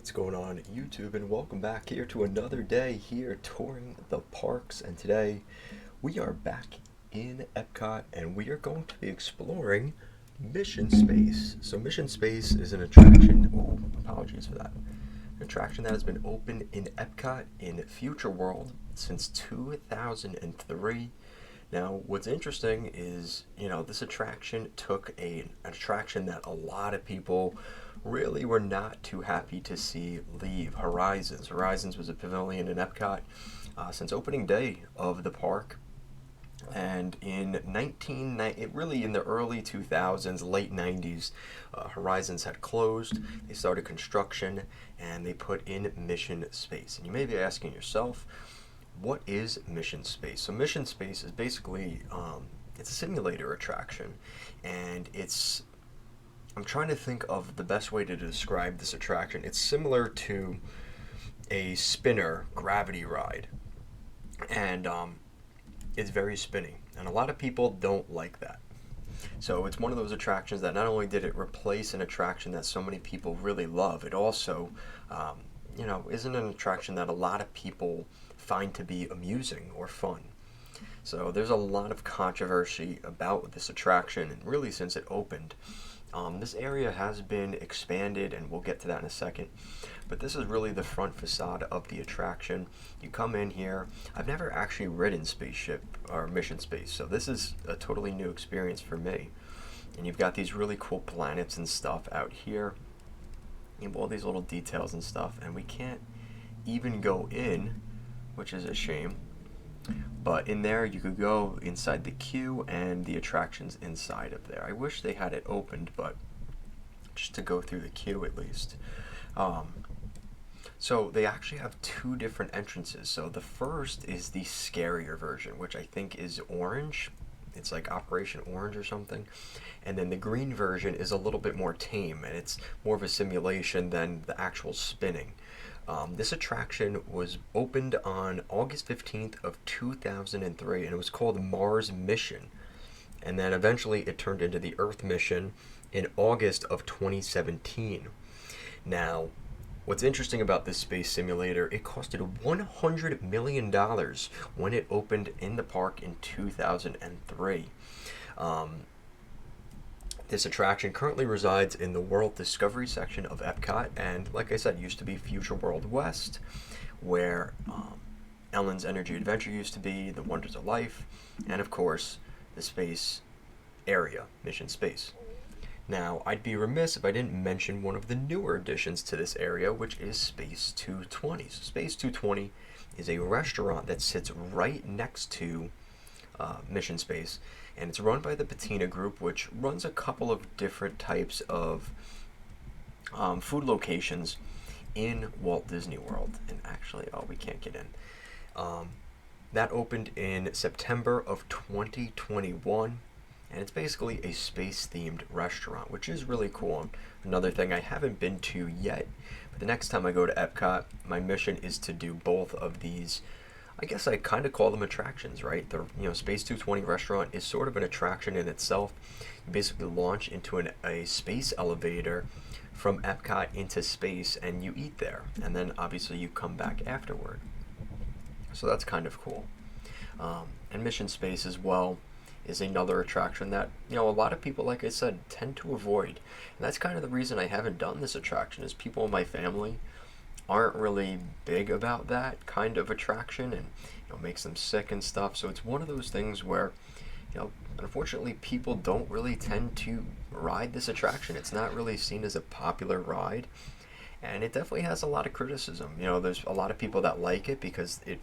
What's going on YouTube, and welcome back here to another day here touring the parks. And today we are back in Epcot and we are going to be exploring Mission Space. So Mission Space is an attraction, apologies for that, an attraction that has been open in Epcot in Future World since 2003. Now, what's interesting is, this attraction took an attraction that a lot of people really were not too happy to see leave, Horizons. Horizons was a pavilion in Epcot since opening day of the park. And really in the early 2000s, late 90s, Horizons had closed. They started construction and they put in Mission Space. And you may be asking yourself, what is Mission Space? So Mission Space is basically it's a simulator attraction, and I'm trying to think of the best way to describe this attraction. It's similar to a spinner gravity ride, and it's very spinny, and a lot of people don't like that. So it's one of those attractions that not only did it replace an attraction that so many people really love, it also isn't an attraction that a lot of people find to be amusing or fun. So there's a lot of controversy about this attraction, and really since it opened. This area has been expanded, and we'll get to that in a second. But this is really the front facade of the attraction. You come in here. I've never actually ridden Spaceship or Mission Space, so this is a totally new experience for me. And you've got these really cool planets and stuff out here. You have all these little details and stuff, and we can't even go in, which is a shame. But in there, you could go inside the queue and the attractions inside of there. I wish they had it opened, but just to go through the queue at least. So they actually have two different entrances. So the first is the scarier version, which I think is orange. It's like Operation Orange or something. And then the green version is a little bit more tame, and it's more of a simulation than the actual spinning. This attraction was opened on August 15th of 2003, and it was called Mars Mission. And then eventually it turned into the Earth Mission in August of 2017. Now, what's interesting about this space simulator, it costed $100 million when it opened in the park in 2003. This attraction currently resides in the World Discovery section of Epcot, and like I said, used to be Future World West, where Ellen's Energy Adventure used to be, the Wonders of Life, and of course, the space area, Mission Space. Now, I'd be remiss if I didn't mention one of the newer additions to this area, which is Space 220. So Space 220 is a restaurant that sits right next to Mission Space, and it's run by the Patina Group, which runs a couple of different types of food locations in Walt Disney World. And actually, we can't get in. That opened in September of 2021, and it's basically a space-themed restaurant, which is really cool. Another thing I haven't been to yet, but the next time I go to Epcot, my mission is to do both of these. I guess I kind of call them attractions, right? The Space 220 restaurant is sort of an attraction in itself. You basically launch into a space elevator from Epcot into space, and you eat there, and then obviously you come back afterward. So that's kind of cool. And Mission Space as well is another attraction that a lot of people, like I said, tend to avoid, and that's kind of the reason I haven't done this attraction. Is people in my family aren't really big about that kind of attraction, and makes them sick and stuff. So it's one of those things where unfortunately people don't really tend to ride this attraction. It's not really seen as a popular ride, and it definitely has a lot of criticism. There's a lot of people that like it because it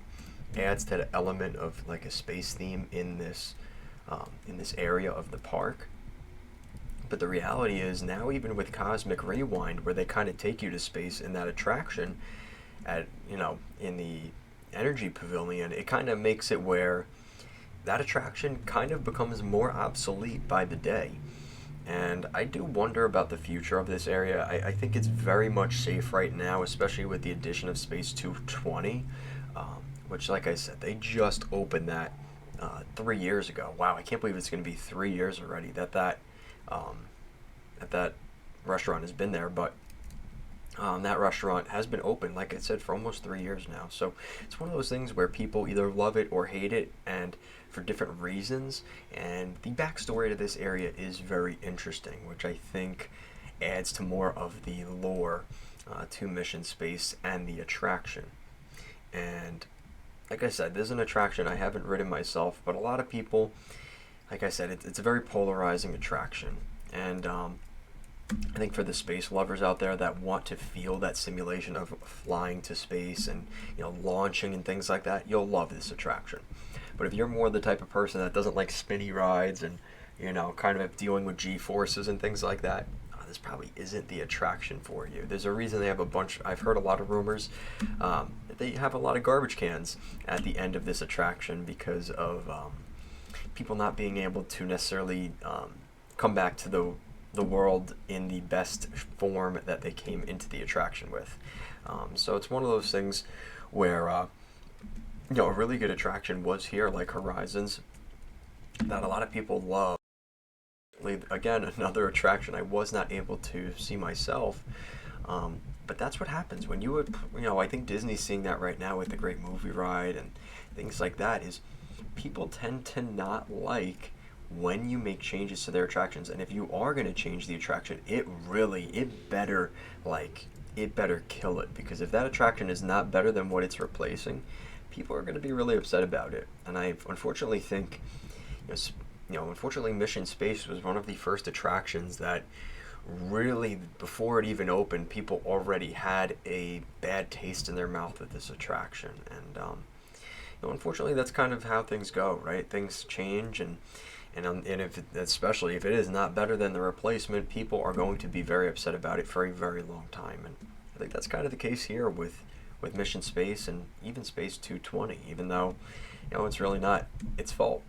adds to the element of like a space theme in this area of the park. But the reality is now, even with Cosmic Rewind, where they kind of take you to space in that attraction, in the Energy Pavilion, it kind of makes it where that attraction kind of becomes more obsolete by the day. And I do wonder about the future of this area. I think it's very much safe right now, especially with the addition of Space 220, which, like I said, they just opened that 3 years ago. Wow, I can't believe it's going to be 3 years already that restaurant has been there. But That restaurant has been open, like I said, for almost 3 years now. So it's one of those things where people either love it or hate it, and for different reasons. And the backstory to this area is very interesting, which I think adds to more of the lore to Mission Space and the attraction. And like I said, this is an attraction I haven't ridden myself, but a lot of people, like I said, it's a very polarizing attraction. And I think for the space lovers out there that want to feel that simulation of flying to space and launching and things like that, you'll love this attraction. But if you're more the type of person that doesn't like spinny rides and kind of dealing with G forces and things like that, this probably isn't the attraction for you. There's a reason they have a bunch. I've heard a lot of rumors. They have a lot of garbage cans at the end of this attraction because of people not being able to necessarily come back to the world in the best form that they came into the attraction with. So it's one of those things where a really good attraction was here, like Horizons, that a lot of people love. Again, another attraction I was not able to see myself, but that's what happens when you would, I think Disney's seeing that right now with the Great Movie Ride and things like that, is people tend to not like when you make changes to their attractions. And if you are going to change the attraction, it better kill it, because if that attraction is not better than what it's replacing, people are going to be really upset about it. And I unfortunately think, unfortunately Mission Space was one of the first attractions that really, before it even opened, people already had a bad taste in their mouth with this attraction. And unfortunately, that's kind of how things go, right? Things change, and especially if it is not better than the replacement, people are going to be very upset about it for a very long time. And I think that's kind of the case here with Mission Space and even Space 220, even though it's really not its fault.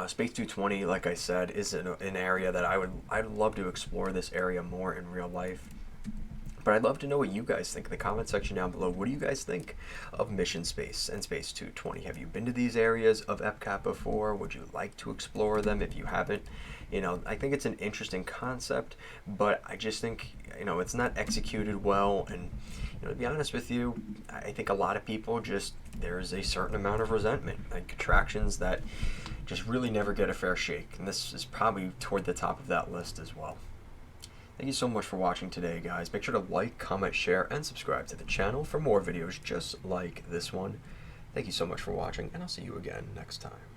Space 220, like I said, is an area that I'd love to explore this area more in real life. But I'd love to know what you guys think in the comment section down below. What do you guys think of Mission Space and Space 220? Have you been to these areas of EPCOT before? Would you like to explore them if you haven't? I think it's an interesting concept, but I just think, it's not executed well. And, to be honest with you, I think a lot of people there's a certain amount of resentment, like attractions that just really never get a fair shake. And this is probably toward the top of that list as well. Thank you so much for watching today, guys. Make sure to like, comment, share, and subscribe to the channel for more videos just like this one. Thank you so much for watching, and I'll see you again next time.